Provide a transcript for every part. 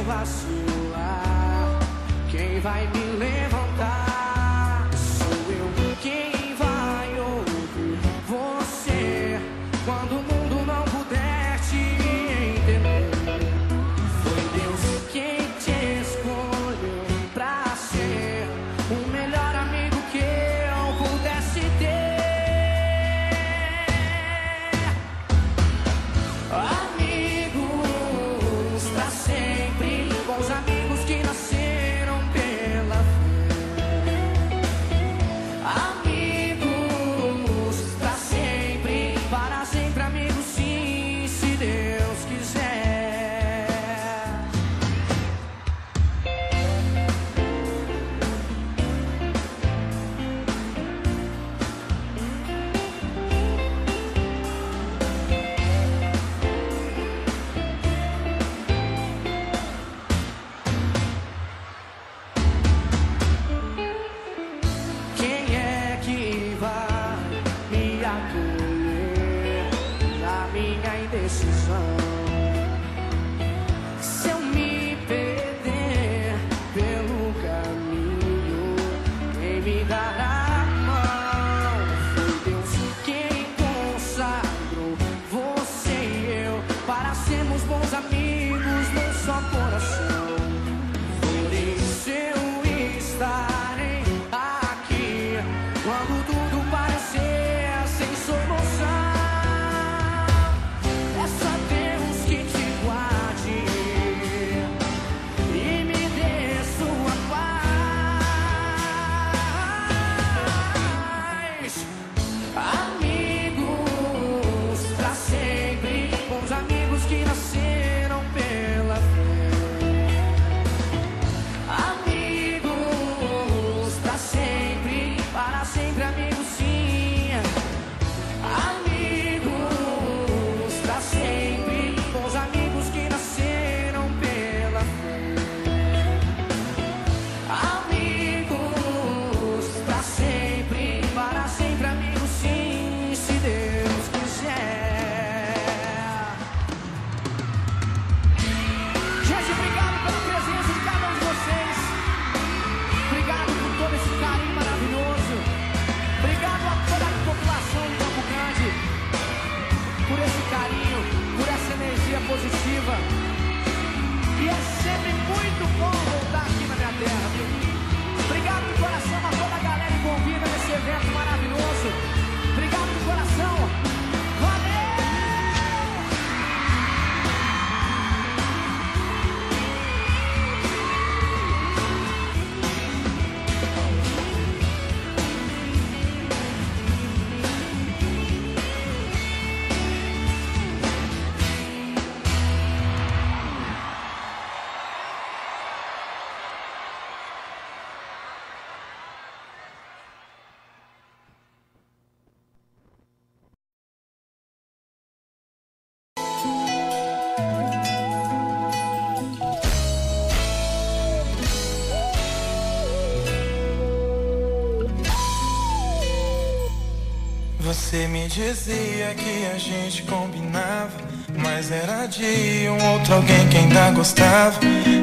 vacilar, quem vai me levantar? Sou eu quem vai ouvir você quando o mundo não puder te entender. Foi Deus quem te escolheu pra ser o melhor amigo que eu pudesse ter. Amigos pra sempre, bons amigos que nasceram pela fé. Amigos pra sempre, para sempre amigos sim, se Deus quiser. Quem é que vai me acolher na minha indecisão? Se eu me perder pelo caminho, quem me dará a mão? Foi Deus quem consagrou você e eu para sermos bons amigos num só coração. Por isso eu estarei aqui quando tudo parecer sem solução. Peço a Deus que te guarde e me dê sua paz. Amigos pra sempre, bons amigos que nasceram pela fé. Amigos pra sempre, para sempre amigos sim. Amigos pra sempre, bons amigos que nasceram pela fé. Amigos pra sempre, para sempre amigos sim, se Deus quiser. Gente, obrigado pela presença de cada um de vocês. Obrigado por todo esse carinho maravilhoso. Obrigado a toda a população de Campo Grande por esse carinho, por essa energia positiva. E é sempre muito bom voltar aqui na minha terra, viu? Obrigado de coração a toda a galera envolvida nesse evento maravilhoso. Obrigado de coração. Valeu! Você me dizia que a gente combinava, mas era de um outro alguém que ainda gostava.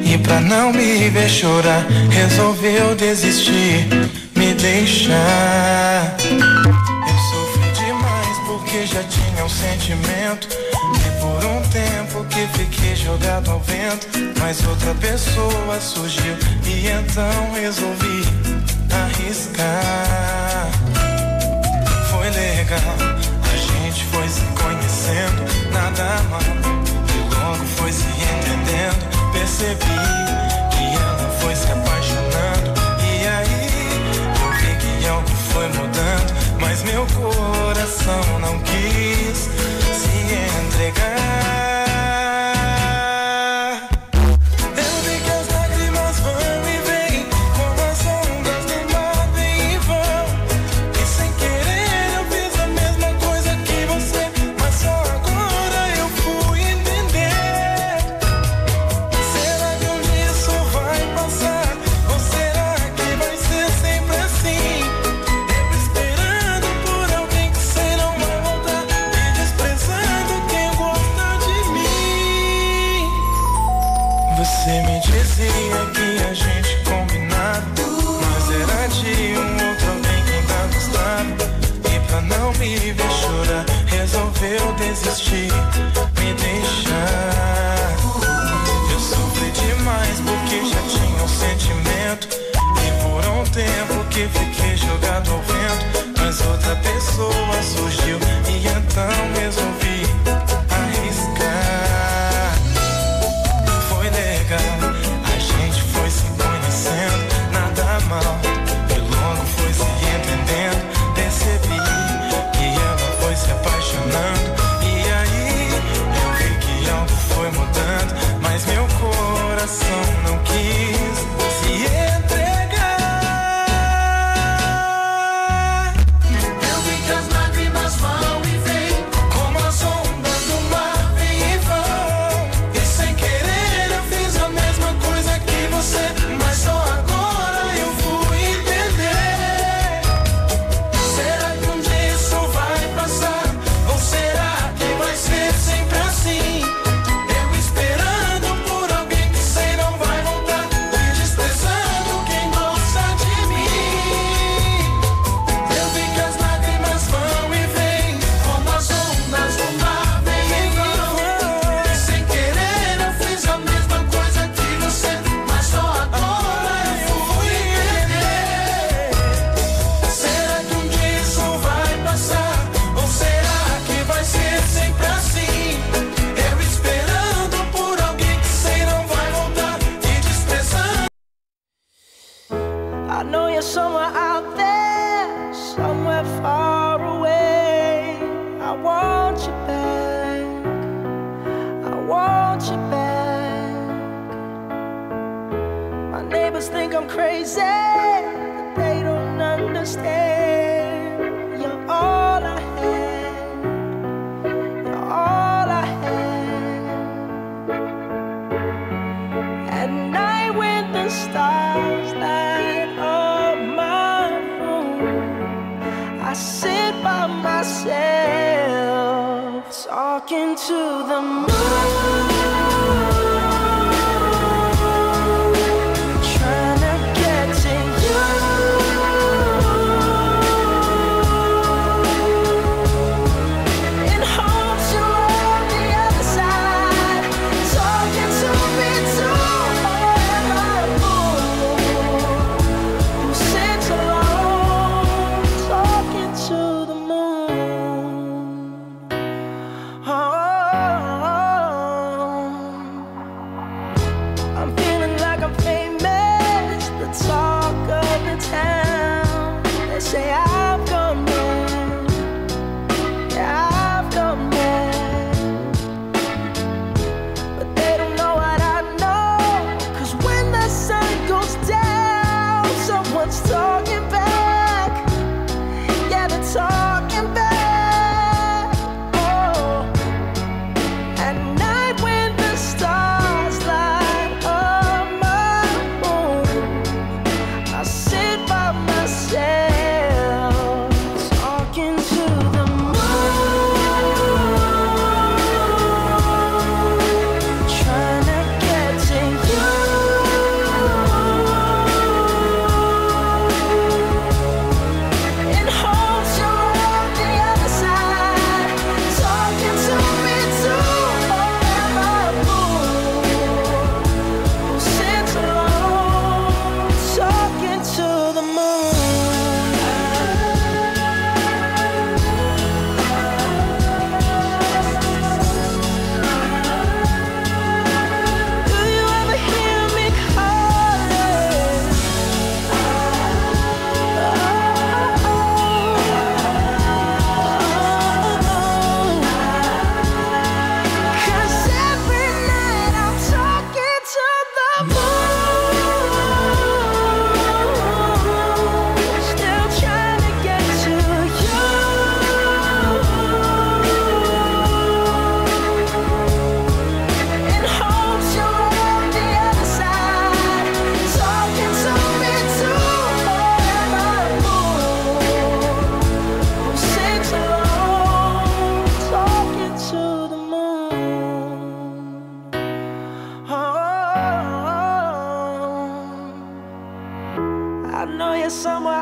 E pra não me ver chorar, resolveu desistir, me deixar. Eu sofri demais porque já tinha um sentimento, e por um tempo que fiquei jogado ao vento. Mas outra pessoa surgiu e então resolvi arriscar. Foi legal, a gente foi se conhecendo, nada mal, e logo foi se entendendo. Percebi que ela foi se apaixonando, e aí eu vi que algo foi mudando. Mas meu coração não quis se entregar. Eu vi que as lágrimas vão e vêm, como as ondas do mar vêm e vão. E sem querer eu fiz a mesma coisa que você, mas só agora eu fui dizia que a gente combinava, mas era de outro alguém que ainda gostava. E pra não me ver chorar, resolveu desistir, me deixar. Eu sofri demais porque já tinha um sentimento, e por um tempo que fiquei jogado ao vento. Mas outra pessoa surgiu e então resolvi arriscar. Foi legal, a gente foi se conhecendo, nada mal, e logo foi se entendendo. Percebi que ela foi se apaixonando, e aí eu vi que algo foi mudando, mas meu coração não quis se entregar. Eu vi que as lágrimas vão e vêm, como as ondas do mar vêm e vão. E sem querer eu fiz a mesma coisa que você, mas só agora eu fui entender. Será que um dia isso vai passar? Ou será que vai ser sempre assim? Eu esperando por alguém que sei não vai voltar, e desprezando quem gosta de mim. Eu vi que as lágrimas vão e vêm, como as ondas do mar vêm e vão. E sem querer eu fiz a mesma coisa que você, mas só agora eu fui entender. Será que um dia isso vai passar? Ou será que vai ser sempre assim? Eu esperando por alguém que sei não vai voltar, e desprezando. I know you're somewhere out there, somewhere far away. I want you back, I want you back. My neighbors think I'm crazy, but they don't understand. You're all I had, you're all I had. At night when the stars light up my room, I sit by myself talking to the moon, trying to get to you. In hopes you're on the other side, talking to me too. Who sits alone, talking to the moon. I'm feeling like I'm famous, the talk of the town. They say I've gone mad, yeah, I've gone mad. But they don't know what I know, 'cause when the sun goes down, someone's talking back. Yeah, they're talking back. Oh, somewhere